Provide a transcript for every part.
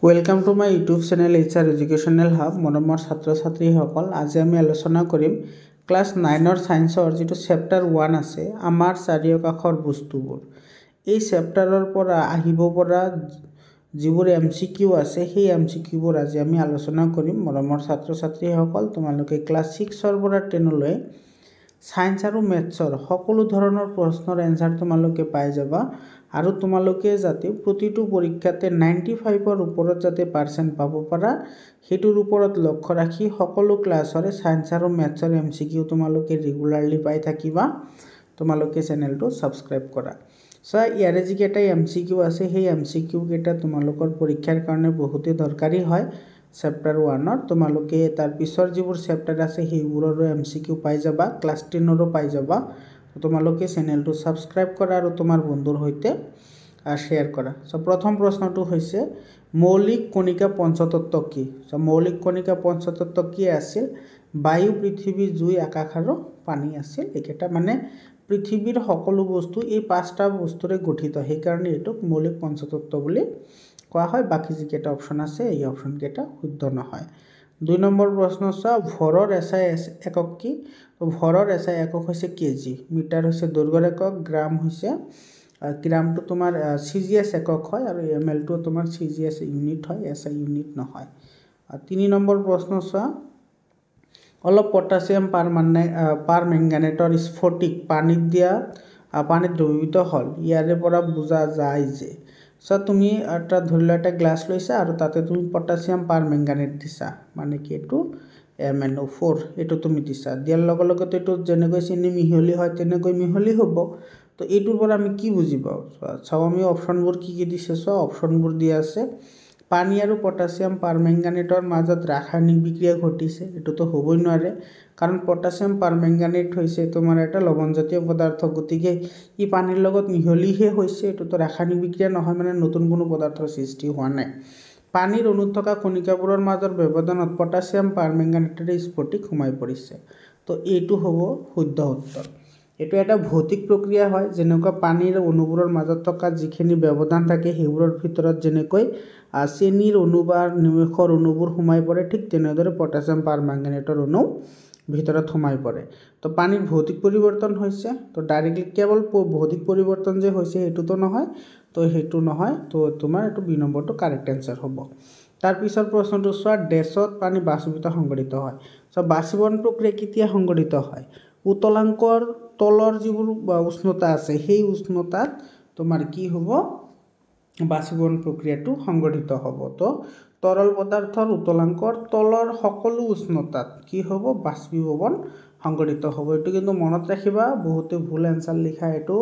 welcome to my YouTube channel HR educational hub মৰমৰ ছাত্ৰ ছাত্ৰীসকল আজি আমি আলোচনা কৰিম ক্লাস 9ৰ সায়েন্সৰ যেটো চেপ্টাৰ 1 আছে আমাৰ চাৰিওকাষৰ বস্তুবোৰ এই চেপ্টাৰৰ পৰা আহিব পৰা যিবোৰ MCQ আছে সেই MCQ বোৰ আজি আমি আলোচনা কৰিম মৰমৰ ছাত্ৰ ছাত্ৰীসকল তোমালোকে ক্লাস 6ৰ পৰা 10 লৈ সায়েন্স আৰু ম্যাথছৰ সকলো ধৰণৰ প্ৰশ্নৰ এনসাৰ তোমালোকে পাই যাবা আৰু তোমালোকে যাতে প্ৰতিটো পৰীক্ষাতে 95ৰ ওপৰত যাতে পাৰ্চেন্ট পাব পাৰা হেতুৰ ওপৰত লক্ষ্য ৰাখি সকলো ক্লাছৰে সায়েন্স আৰু ম্যাথছৰ MCQ তোমালোকে ৰেগুলাৰলি পাই থাকিবা তোমালোকে চেনেলটো সাবস্ক্ৰাইব কৰা সো ইয়াৰে যিকেটা MCQ আছে সেই MCQ কেটা তোমালোকৰ পৰীক্ষাৰ কাৰণে বহুতে দৰকাৰী হয় চেপ্টাৰ 1ৰ তোমালোকে তাৰ পিছৰ যিবোৰ চেপ্টাৰ আছে সেইবোৰৰ MCQ পাই যাবা ক্লাস 10ৰো পাই যাবা তোমালোকে চেনেলটো সাবস্ক্ৰাইব কৰা আৰু তোমাৰ বন্ধুৰ সৈতে শেয়াৰ কৰা সো প্ৰথম প্ৰশ্নটো হৈছে মৌলিক কণিকা পঞ্চতত্ত্ব কি সো মৌলিক কণিকা পঞ্চতত্ত্ব কি আছিল বায়ু পৃথিৱী জুই আকাশ আৰু পানী আছিল একেটা মানে পৃথিৱীৰ সকলো বস্তু এই পাঁচটা বস্তুৰে গঠিত সেই কাৰণে এটোক মৌলিক পঞ্চতত্ত্ব বুলি কোৱা হয় বাকি যিকেটা অপচন আছে এই অপচন কেটা শুদ্ধ নহয় 2 নম্বৰ প্ৰশ্ন চ ভৰৰ এসআই একক কি তো ভৰৰ এসআই একক হৈছে কেজি মিটাৰ হৈছে দৈৰ্ঘ্যৰ একক গ্ৰাম হৈছে গ্ৰামটো তোমাৰ সিজিএস একক হয় আৰু এমএল টো তোমাৰ সিজিএস ইউনিট হয় এসআই ইউনিট নহয় 3 নম্বৰ প্ৰশ্ন চ অলপ পটাছিয়াম পাৰমেংগানেটৰ স্ফটিক পানীত দিয়া পানীত দ্ৰৱীভূত হল ইয়াৰে পৰা বুজা যায় যে সো তুমি এটা ধৰিলা এটা গ্লাস লৈছা আৰু তাতে তুমি পটাছিয়াম পাৰমেংগানেট দিছা মানে কি এটো MnO4 এটো তুমি দিছা দিয়াৰ লগে লগে তো এটো যেনেকৈ চিনি মিহলি হয় তেনেকৈ মিহলি হ'ব তো এটোৰ পৰা আমি কি বুজিব চাও আমি অপচনবোৰ কি দিছে সো অপচনবোৰ দিয়া আছে পানী আৰু পটাছিয়াম পাৰমেংগানেটৰ মাজত ৰাসায়নিক বিক্ৰিয়া ঘটিছে এটো তো হ'বই নোৱাৰে কাৰণ পটাছিয়াম পাৰমেংগানেট হৈছে তোমাৰ এটা লৱণজাতীয় পদাৰ্থ গতিকে ই পানীৰ লগত মিহলিহে হৈছে এটো তো ৰাসায়নিক বিক্ৰিয়া নহয় মানে নতুন কোনো পদাৰ্থৰ সৃষ্টি হোৱা নাই পানীৰ অণুত থকা কণিকাবোৰৰ মাজৰ ব্যৱধানত পটাছিয়াম পাৰমেংগানেটৰ স্ফটিক সোমাই পৰিছে তো এইটো হ'ব শুদ্ধ উত্তৰ এটো এটা ভৌতিক প্ৰক্ৰিয়া হয় যেনেকৈ পানীৰ অণুবোৰৰ মাজত থকা যিখিনি ব্যৱধান থাকে সেইবোৰৰ ভিতৰত যেনেকৈ চেনিৰ অণু বা নিমখৰ অণুবোৰ সোমাই পৰে ঠিক তেনেদৰে পটাছিয়াম পাৰমেংগানেটৰ অণু ভিতৰত সোমাই পৰে তো পানীৰ ভৌতিক পৰিৱৰ্তন হৈছে তো ডাইৰেক্টলি কেৱল ভৌতিক পৰিৱৰ্তন যে হৈছে হেতুটো নহয় তো হেতু নহয় তো তোমাৰ এটো বি নম্বৰটো কাৰেক্ট আনসাৰ হ'ব তাৰ পিছৰ প্ৰশ্নটো সোৱা ডেছত পানী বাষ্পীভূত সংঘটিত হয় সো বাষ্পীভৱন প্ৰক্ৰিয়া কেতিয়া সংঘটিত হয় উতলাংকৰ তলৰ যিবোৰ উষ্ণতা আছে সেই উষ্ণতাত তোমাৰ কি হ'ব বাষ্পীভৱন প্ৰক্ৰিয়াটো সংঘটিত হ'ব তো তৰল পদাৰ্থৰ উতলাংকৰ তলৰ সকলো উষ্ণতাত কি হ'ব বাষ্পীভৱন সংঘটিত হ'ব এটো কিন্তু মনত ৰাখিবা বহুতে ভুল আনসাৰ লিখা এটো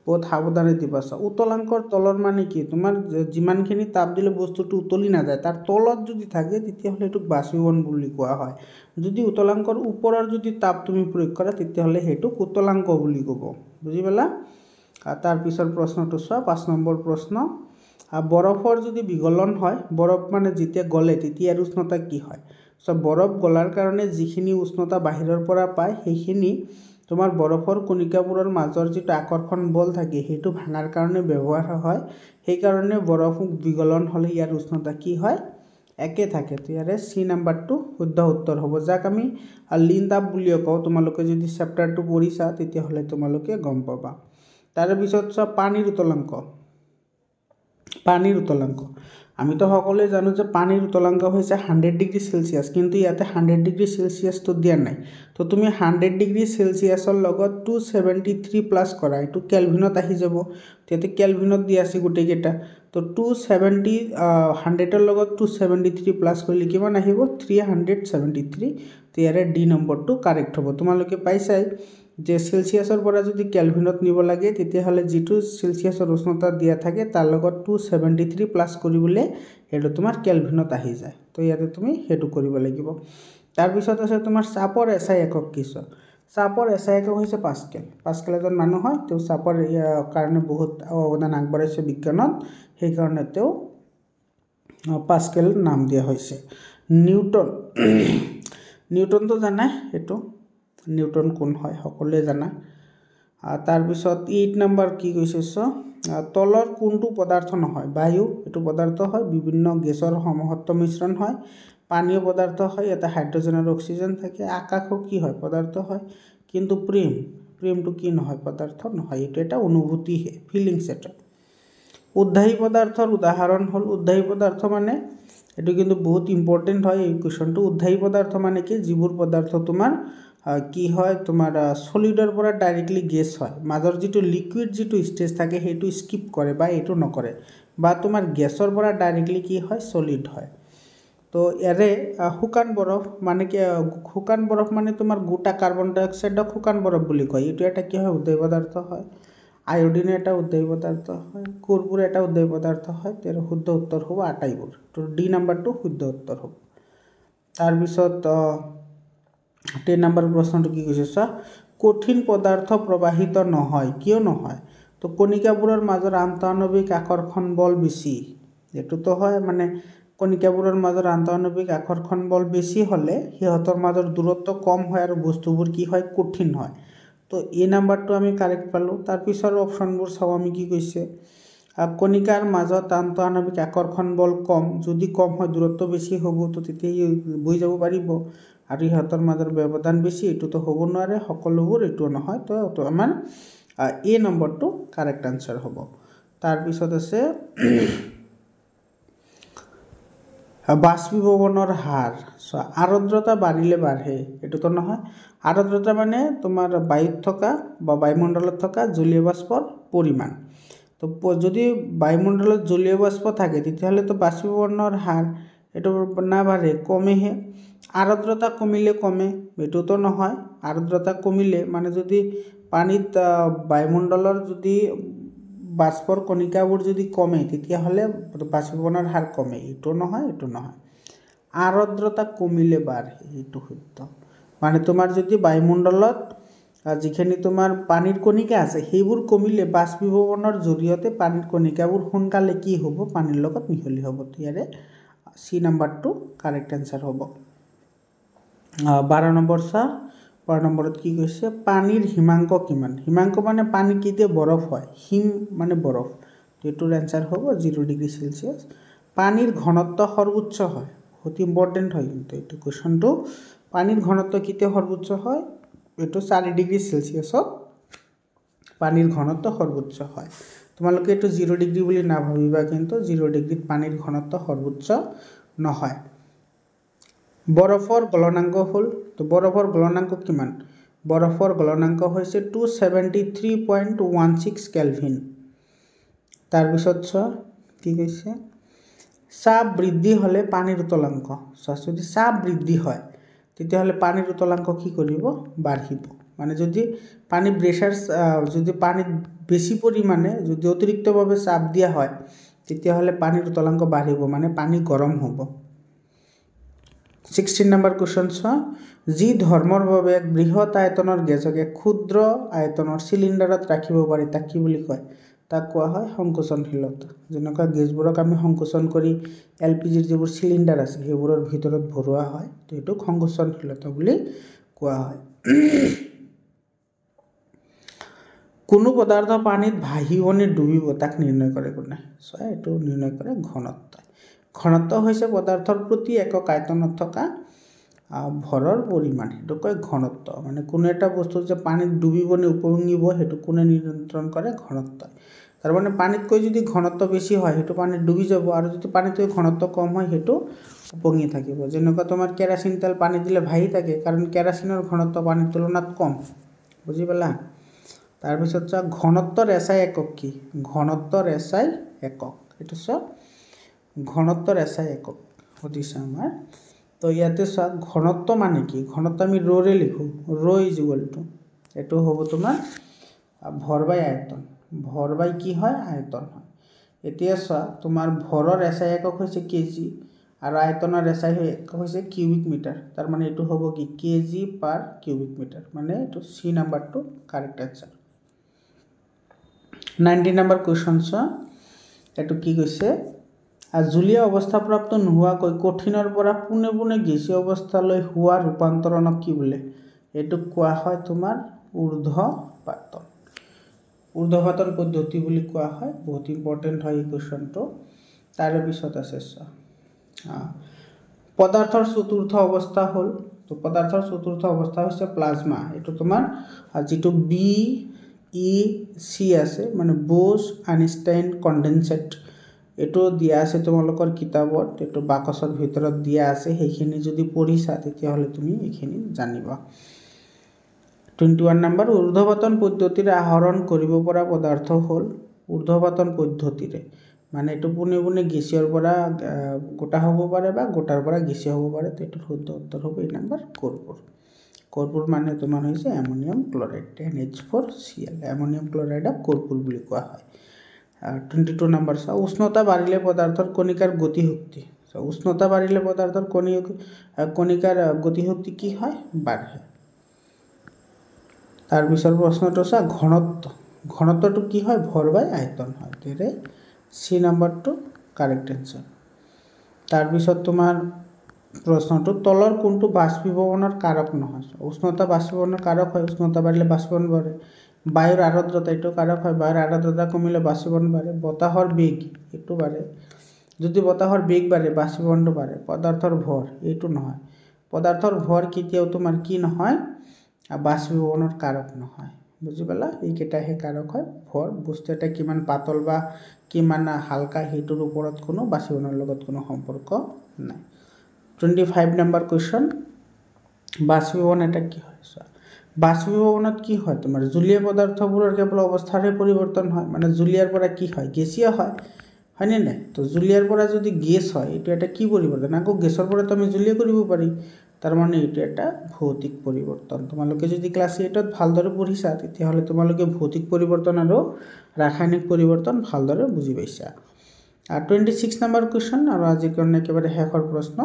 বহুত সাৱধানে দিবা উতলাংকৰ তলৰ মানে কি তোমাৰ যিমানখিনি তাপ দিলে বস্তুটো উতলি না যায় তাৰ তলত যদি থাকে তেতিয়া হলে এটো বাষ্পীভৱন বুলি কোৱা হয় যদি উতলাংকৰ ওপৰৰ যদি তাপ তুমি প্ৰয়োগ কৰা তেতিয়া হলে হেতু উতলাংক বুলি ক'ব বুজি পালা তাৰ পিছৰ প্ৰশ্নটো সোৱা 5 নম্বৰ প্ৰশ্ন বৰফৰ যদি বিগলন হয় বৰফ মানে যেতিয়া গলে তেতিয়া উষ্ণতা কি হয় সো বৰফ গলাৰ কাৰণে যিখিনি উষ্ণতা বাহিৰৰ পৰা পায় সেইখিনি তোমাৰ বৰফৰ কণিকাবোৰৰ মাজৰ যেটো আকৰ্ষণ বল থাকে হেতু ভাঙাৰ কাৰণে ব্যৱহাৰ হয় সেই কাৰণে বৰফ বিগলন হলে ইয়াৰ উষ্ণতা কি হয় একে থাকে তো ইয়াৰে সি নাম্বাৰটো শুদ্ধ উত্তৰ হ'ব যাক আমি লিন তাপ বুলি কওঁ তোমালোকে যদি চেপ্টাৰটো পঢ়িছা তেতিয়া হলে তোমালোকে গম পাবা তাৰ পিছত পানীৰ উতলাংক আমি তো সকলোৱে জানো যে পানীৰ উতলাংক হৈছে 100 ডিগ্ৰী সেলসিয়াস কিন্তু ইয়াতে 100 ডিগ্ৰী সেলসিয়াস তো দিয়া নাই তো তুমি 100 ডিগ্ৰী সেলসিয়াসৰ লগত 273 প্লাস কৰা এটো কেলভিনত আহি যাব তেতে কেলভিনত দি আছে গুটেই কেটা তো 270 100 ৰ লগত 273 প্লাস কৰিলে কিমান আহিব 373 তো ইয়াৰে ডি নম্বৰটো কাৰেক্ট হ'ব তোমালোকে পাইছাই যে সেলসিয়াসৰ পৰা যদি কেলভিনত নিব লাগে তেতিয়া হলে যেটো সেলসিয়াসৰ উষ্ণতা দিয়া থাকে তাৰ লগত 273 প্লাস কৰিবলে হেটো তোমাৰ কেলভিনত আহি যায় তো ইয়াতে তুমি হেতু কৰিব লাগিব তাৰ পিছত আছে তোমাৰ চাপৰ এসআই একক কি চাপৰ এসআই একক হৈছে পাস্কেল এজন মানুহ হয় তো চাপৰ কাৰণে বহুত অৱদান আগবঢ়াইছে বিজ্ঞানত সেই কাৰণে তেও পাস্কেল নাম দিয়া হৈছে নিউটন তো জানা এটো নিউটন কোন হয় সকলোৱে জানা তাৰ পিছত 8 নম্বৰ কি কৈছে তলৰ কোনটো পদাৰ্থ নহয় বায়ু এইটো পদাৰ্থ হয় বিভিন্ন গেছৰ সমহত্ব মিশ্ৰণ হয় পানীয় পদাৰ্থ হয় এটা হাইড্ৰোজেন আৰু অক্সিজেন থাকে আকাশও কি হয় পদাৰ্থ হয় কিন্তু প্ৰেমটো কি নহয় পদাৰ্থ নহয় এইটো এটা অনুভূতিহে ফিলিংছ এটা উদ্ধায়ী পদাৰ্থৰ উদাহৰণ হ'ল উদ্ধায়ী পদাৰ্থ মানে এইটো কিন্তু বহুত ইম্পৰ্টেণ্ট হয় এই কোৱেশ্যনটো উদ্ধায়ী পদাৰ্থ মানে কি যিবোৰ পদাৰ্থ তোমাৰ কি হয় তোমাৰ সলিডৰ পৰা ডাইৰেক্টলি গেছ হয় মাজৰ যিটো লিকুইড যিটো ষ্টেজ থাকে সেইটো স্কিপ কৰে বা এইটো নকৰে বা তোমাৰ গেছৰ পৰা ডাইৰেক্টলি কি হয় সলিড হয় তো এৰে শুকান বৰফ মানে কি শুকান বৰফ মানে তোমাৰ গোটা কাৰ্বন ডাই অক্সাইডক শুকান বৰফ বুলি কয় এইটো এটা কি হয় উদ্ধায়ী পদাৰ্থ হয় আয়োডিন এটা উদ্ধায়ী পদাৰ্থ হয় কৰ্পূৰ এটা উদ্ধায়ী পদাৰ্থ হয় তেৰ শুদ্ধ উত্তৰ হ'ব আটাইবোৰ তো ডি নাম্বাৰটো শুদ্ধ উত্তৰ হ'ব তাৰপিছত 10 নম্বৰ প্ৰশ্নটো কি কৈছে চোৱা কঠিন পদাৰ্থ প্ৰবাহিত নহয় কিয় নহয় তো কণিকাবোৰৰ মাজৰ আন্তঃআণৱিক আকৰ্ষণ বল বেছি এইটোতো হয় মানে কণিকাবোৰৰ মাজৰ আন্তঃআণৱিক আকৰ্ষণ বল বেছি হ'লে সিহঁতৰ মাজৰ দূৰত্ব কম হয় আৰু বস্তুবোৰ কি হয় কঠিন হয় তো এই নাম্বাৰটো আমি কাৰেক্ট পালোঁ তাৰ পিছৰ অপশ্যনবোৰ চাওঁ আমি কি কৈছে কণিকাৰ মাজত আন্তঃআণৱিক আকৰ্ষণ বল কম যদি কম হয় দূৰত্ব বেছি হ'ব তো তেতিয়া বৈ যাব পাৰিব আৰু ইহঁতৰ মাজৰ ব্যৱধান বেছি এইটোতো হ'ব নোৱাৰে সকলোবোৰ এইটো নহয় তো আমাৰ এ নম্বৰটো কাৰেক্ট আনসাৰ হ'ব তাৰপিছত আছে বাষ্পীভৱনৰ হাৰ আৰ্দ্ৰতা বাঢ়িলে বাঢ়ে এইটোতো নহয় আৰ্দ্ৰতা মানে তোমাৰ বায়ুত থকা বা বায়ুমণ্ডলত থকা জলীয় বাষ্পৰ পৰিমাণ তো যদি বায়ুমণ্ডলত জলীয় বাষ্প থাকে তেতিয়াহ'লে তো বাষ্পীভৱনৰ হাৰ এইটো না বাঢ়ে কমেহে আৰ্দ্ৰতা কমিলে কমে এইটোতো নহয় আৰ্দ্ৰতা কমিলে মানে যদি পানীত বায়ুমণ্ডলৰ যদি বাষ্পৰ কণিকাবোৰ যদি কমে তেতিয়াহ'লে বাষ্পীভৱনৰ হাৰ কমে এইটো নহয় আৰ্দ্ৰতা কমিলে বাঢ়ে এইটো সত্য মানে তোমাৰ যদি বায়ুমণ্ডলত যিখিনি তোমাৰ পানীৰ কণিকা আছে সেইবোৰ কমিলে বাষ্পীভৱনৰ জৰিয়তে পানীৰ কণিকাবোৰ সোনকালে কি হ'ব পানীৰ লগত মিহলি হ'ব ইয়াৰে সি নাম্বাৰটো কাৰেক্ট আনসাৰ হ'ব 12 নম্বৰ চা 12 নম্বৰত কি কৈছে পানীৰ হিমাংক কিমান হিমাংক মানে পানী কেতিয়া বৰফ হয় হিম মানে বৰফ এইটোৰ আনসাৰ হ'ব 0 ডিগ্ৰী সেলসিয়াস পানীৰ ঘনত্ব সৰ্বোচ্চ হয় বহুত ইম্পৰ্টেণ্ট হয় কিন্তু এইটো কোৱেশ্যনটো পানীৰ ঘনত্ব কেতিয়া সৰ্বোচ্চ হয় এইটো 4 ডিগ্ৰী সেলসিয়াছত পানীৰ ঘনত্ব সৰ্বোচ্চ হয় তোমালোকে এইটো 0 ডিগ্ৰী বুলি নাভাবিবা কিন্তু 0 ডিগ্ৰীত পানীৰ ঘনত্ব সৰ্বোচ্চ নহয় বৰফৰ গলনাঙ্ক হ'ল তো বৰফৰ গলনাঙ্ক কিমান বৰফৰ গলনাঙ্ক হৈছে 273.16 কেলভিন তাৰপিছত চোৱা কি কৈছে চাপ বৃদ্ধি হ'লে পানীৰ উতলাঙ্ক যদি চাপ বৃদ্ধি হয় তেতিয়াহ'লে পানীৰ উতলাঙ্ক কি কৰিব বাঢ়িব মানে যদি পানী প্ৰেছাৰ যদি পানীত বেছি পৰিমাণে যদি অতিৰিক্তভাৱে চাপ দিয়া হয় তেতিয়াহ'লে পানীৰ উতলাঙ্ক বাঢ়িব মানে পানী গৰম হ'ব 16 নম্বৰ কোৱেশ্যন চোৱা যি ধৰ্মৰ বাবে এক বৃহৎ আয়তনৰ গেছক এক ক্ষুদ্ৰ আয়তনৰ সিলিণ্ডাৰত ৰাখিব পাৰি তাক কি বুলি কয় তাক কোৱা হয় সংকোচনশীলতা যেনেকুৱা গেছবোৰক আমি সংকোচন কৰি এলপিজিৰ যিবোৰ সিলিণ্ডাৰ আছে সেইবোৰৰ ভিতৰত ভৰোৱা হয় তো এইটো সংকোচনশীলতা বুলি কোৱা হয় কোনো পদাৰ্থ পানীত ভাহিব নে ডুবিব তাক নিৰ্ণয় কৰে কোনে সো এইটো নিৰ্ণয় কৰে ঘনত্ব ঘনত্ব হৈছে পদাৰ্থৰ প্ৰতি একক আয়তনত থকা ভৰৰ পৰিমাণ এইটো কয় ঘনত্ব মানে কোনো এটা বস্তু যে পানীত ডুবিব নে উপঙিব সেইটো কোনে নিয়ন্ত্ৰণ কৰে ঘনত্ব তাৰ মানে পানীতকৈ যদি ঘনত্ব বেছি হয় সেইটো পানীত ডুবি যাব আৰু যদি পানীতকৈ ঘনত্ব কম হয় সেইটো উপঙি থাকিব যেনেকুৱা তোমাৰ কেৰাচিন তেল পানী দিলে ভাহি থাকে কাৰণ কেৰাচিনৰ ঘনত্ব পানীৰ তুলনাত কম বুজি পালা তাৰপিছত চোৱা ঘনত্বৰ এছআই একক কি ঘনত্বৰ এছআই একক এইটো চোৱা ঘনত্বৰ এছআই একক সুধিছে আমাৰ তো ইয়াতে চোৱা ঘনত্ব মানে কি ঘনত্ব আমি ৰে লিখোঁ ইজ ইকুৱেল টু এইটো হ'ব তোমাৰ ভৰ বাই আয়তন ভৰ বাই কি হয় আয়তন হয় এতিয়া চোৱা তোমাৰ ভৰৰ এছআই একক হৈছে কেজি আৰু আয়তনৰ এছআই একক হৈছে কিউবিক মিটাৰ তাৰ মানে এইটো হ'ব কি কেজি পাৰ কিউবিক মিটাৰ মানে এইটো সি নাম্বাৰটো কাৰেক্ট আনসাৰ 19 নম্বৰ কুৱেশ্যন চোৱা এইটো কি কৈছে জুলীয়া অৱস্থাপ্ৰাপ্ত নোহোৱাকৈ কঠিনৰ পৰা পোনে পোনে গেছীয় অৱস্থালৈ হোৱা ৰূপান্তৰণক কি বোলে এইটো কোৱা হয় তোমাৰ ঊৰ্ধ্বপাতন ঊৰ্ধ্বপাতন পদ্ধতি বুলি কোৱা হয় বহুত ইম্পৰ্টেণ্ট হয় এই কুৱেশ্যনটো তাৰে পিছত আছে পদাৰ্থৰ চতুৰ্থ অৱস্থা হ'ল তো পদাৰ্থৰ চতুৰ্থ অৱস্থা হৈছে প্লাজমা এইটো তোমাৰ যেটো BEC আছে মানে বোছ আইনষ্টাইন কনডেনসেট এটো দিয়া আছে তোমালোকৰ কিতাপত এটো বাকসৰ ভিতৰত দিয়া আছে সেইখিনি যদি পঢ়িছা তেতিয়া হলে তুমি এইখিনি জানিবা 21 নম্বৰ ঊৰ্ধ্বপাতন পদ্ধতিৰে আহৰণ কৰিব পৰা পদাৰ্থ হ'ল ঊৰ্ধ্বপাতন পদ্ধতিৰে মানে এটো পুনে পুনে গেছৰ পৰা গোটা হ'ব পাৰে বা গোটাৰ পৰা গেছীয় হ'ব পাৰে তো এটো শুদ্ধ উত্তৰ হ'ব এই নম্বৰ কৰ্পূৰ মানে তোমাৰ হৈছে অ্যামোনিয়াম ক্লোৰাইড NH4Cl অ্যামোনিয়াম ক্লোৰাইডক কৰ্পূৰ বুলি কোৱা হয় 22 নম্বৰ উষ্ণতা বাঢ়িলে পদাৰ্থৰ কণিকাৰ গতিশক্তি উষ্ণতা বাঢ়িলে পদাৰ্থৰ কণিকাৰ গতিশক্তি কি হয় বাঢ়ে তাৰ পিছৰ প্ৰশ্নটো ঘনত্বটো কি হয় ভৰ বাই আয়তন হয় তেৰে সি নম্বৰটো কাৰেক্ট আনসাৰ তাৰ পিছত তোমাৰ প্ৰশ্নটো তলৰ কোনটো বাষ্পীভৱনৰ কাৰক নহয় উষ্ণতা বাষ্পীভৱনৰ কাৰক হয় উষ্ণতা বাঢ়িলে বাষ্পীভৱন বাঢ়ে বায়ুৰ আৰ্দ্ৰতা এটো কাৰক হয় বায়ুৰ আৰ্দ্ৰতা কমিলে বাষ্পীভৱন বাঢ়ে বতাহৰ বেগ এটো বাঢ়ে যদি বতাহৰ বেগ বাঢ়ে বাষ্পীভৱনটো বাঢ়ে পদাৰ্থৰ ভৰ এটো নহয় পদাৰ্থৰ ভৰ কেতিয়াও তোমাৰ কি নহয় বাষ্পীভৱনৰ কাৰক নহয় বুজি পালা এই কেটাহে কাৰক হয় ভৰ বস্তু এটা কিমান পাতল বা কিমান হালকা হেতুৰ ওপৰত কোনো বাষ্পীভৱনৰ লগত কোনো সম্পৰ্ক নাই 25 নম্বৰ কোৱেশ্চন বাষ্পীভৱন এটা কি হয় বাষ্পীভৱনত কি হয় তোমাৰ জলীয় পদাৰ্থবোৰৰ কেৱল অৱস্থাৰে পৰিৱৰ্তন হয় মানে জলীয়াৰ পৰা কি হয় গেছীয় হয় হয়নে নাই তো জলীয়াৰ পৰা যদি গেছ হয় এটো এটা কি পৰিৱৰ্তন আকৌ গেছৰ পৰা তুমি জলীয় কৰিব পাৰি তাৰ মানে এটো এটা ভৌতিক পৰিৱৰ্তন তোমালোকে যদি ক্লাস 8 ত ভালদৰে পঢ়িছা তেতিয়া হলে তোমালোকে ভৌতিক পৰিৱৰ্তন আৰু ৰাসায়নিক পৰিৱৰ্তন ভালদৰে বুজি পাইছা 26 নম্বৰ কোৱেশ্চন আৰু আজিৰ কাৰণে একেবাৰে শেষৰ প্ৰশ্ন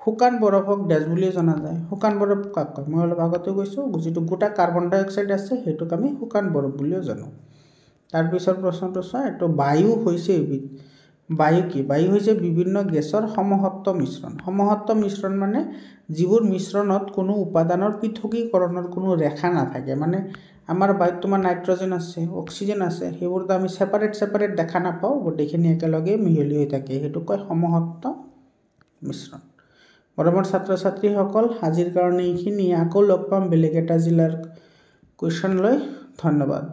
শুকান বৰফক ডেজ বুলি জনা যায় শুকান বৰফ কাক কয় মই অলপ আগতে কৈছো যেটো গোটা কাৰ্বন ডাই অক্সাইড আছে হেতুক আমি শুকান বৰফ বুলিও জানো তাৰ পিছৰ প্ৰশ্নটো এটো বায়ু হৈছে বায়ু কি বায়ু হৈছে বিভিন্ন গেছৰ সমহত্ব মিশ্ৰণ মানে যিবোৰ মিশ্ৰণত কোনো উপাদানৰ পৃথকীকৰণৰ কোনো ৰেখা নাথাকে মানে আমাৰ বায়ুত তোমাৰ নাইট্ৰজেন আছে অক্সিজেন আছে হেবোৰটো আমি সেপাৰেট দেখা নাপাও গোটেইখিনি একেলগে মিহলি হৈ থাকে হেতু কয় সমহত্ব মিশ্ৰণ মৰমৰ ছাত্ৰ ছাত্ৰীসকল আজিৰ কাৰণে এইখিনি আকৌ লগ পাম বেলেগ এটা জিলাৰ কোৱেশ্চন লৈ ধন্যবাদ